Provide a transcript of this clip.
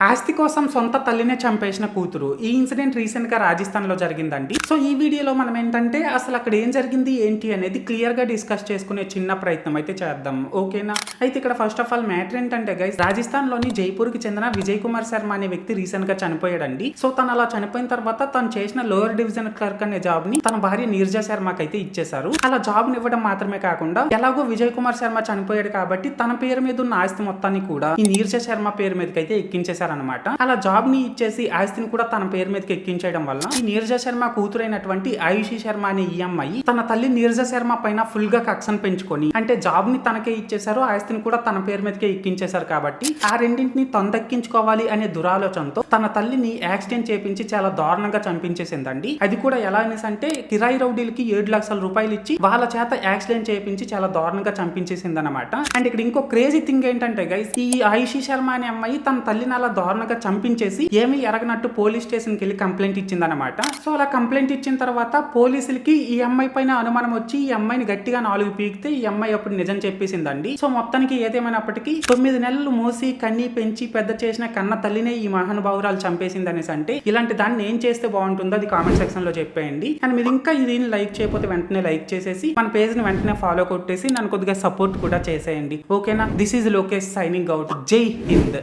ఆస్తి కోసం సొంత తల్లినే చంపేసిన కూతురు. ఈ ఇన్సిడెంట్ రీసెంట్ గా రాజస్థాన్ లో జరిగిందండి. సో ఈ వీడియోలో మనం ఏంటంటే అసలు అక్కడ ఏం జరిగింది ఏంటి అనేది క్లియర్ గా డిస్కస్ చేసుకునే చిన్న ప్రయత్నం అయితే చేద్దాం. ఓకేనా? అయితే ఇక్కడ ఫస్ట్ ఆఫ్ ఆల్ మ్యాటర్ ఏంటంటే గైస్, రాజస్థాన్ లోని జైపూర్ కి చెందిన విజయ్ కుమార్ శర్మ అనే వ్యక్తి రీసెంట్ గా చనిపోయాడండి. సో తను అలా చనిపోయిన తర్వాత తను చేసిన లోయర్ డివిజన్ క్లర్క్ అనే జాబ్ ని తన భార్య నీరజా శర్మకి అయితే ఇచ్చేశారు. అలా జాబ్ ని ఇవ్వడం మాత్రమే కాకుండా ఎలాగో విజయ్ కుమార్ శర్మ చనిపోయాడు కాబట్టి తన పేరు మీద ఉన్న ఆస్తి మొత్తాన్ని కూడా ఈ నీరజా శర్మ పేరు మీదకి అయితే ఎక్కించేశారనమాట. అలా జాబ్ ని ఇచ్చేసి ఆస్తిని కూడా తన పేరు మీదకి ఎక్కించడం వల్ల ఈ నీరజా శర్మ కూతురైనటువంటి ఆయుషి శర్మ అనే ఈ అమ్మాయి తన తల్లి నీరజా శర్మ పైన ఫుల్ గా కక్షను పెంచుకొని, అంటే జాబ్ ని తనకే ఇచ్చేశారు, ఆస్తిని కూడా తన పేరు మీదకే ఎక్కించేశారు కాబట్టి ఆ రెండింటిని తను దక్కించుకోవాలి అనే దురాలోచనతో తన తల్లిని యాక్సిడెంట్ చేపించి చాలా దారుణంగా చంపించేసిందండి. అది కూడా ఎలా అనేసి అంటే కిరాయి రౌడీలకి 7 లక్షల రూపాయలు ఇచ్చి వాళ్ళ చేత యాక్సిడెంట్ చేపించి చాలా దారుణంగా చంపించేసింది అనమాట. అండ్ ఇక్కడ ఇంకో క్రేజీ థింగ్ ఏంటంటే గైస్, ఈ ఆయుషి శర్మ అనే అమ్మాయి తన తల్లిని అలా దారుణంగా చంపించేసి ఏమీ ఎరగనట్టు పోలీస్ స్టేషన్ కి వెళ్ళి కంప్లైంట్ ఇచ్చిందనమాట. సో అలా కంప్లైంట్ ఇచ్చిన తర్వాత పోలీసులకి ఈ అమ్మాయి పైన అనుమానం వచ్చి ఈ అమ్మాయిని గట్టిగా 4 పీకితే ఈ అమ్మాయి అప్పుడు నిజం చెప్పేసిందండి. సో మొత్తానికి ఏదేమైనప్పటికీ 9 నెలలు మోసి కన్ని పెంచి పెద్ద చేసిన కన్న తల్లినే ఈ మహానుభావురాలు చంపేసింది అనేసి అంటే ఇలాంటి దాన్ని ఏం చేస్తే బాగుంటుందో అది కామెంట్ సెక్షన్ లో చెప్పేయండి. అండ్ మీరు ఇంకా దీన్ని లైక్ చేయకపోతే వెంటనే లైక్ చేసేసి మన పేజ్ ని వెంటనే ఫాలో కొట్టేసి నన్ను కొద్దిగా సపోర్ట్ కూడా చేసేయండి. ఓకేనా? This is Lokesh signing out. జై హింద్.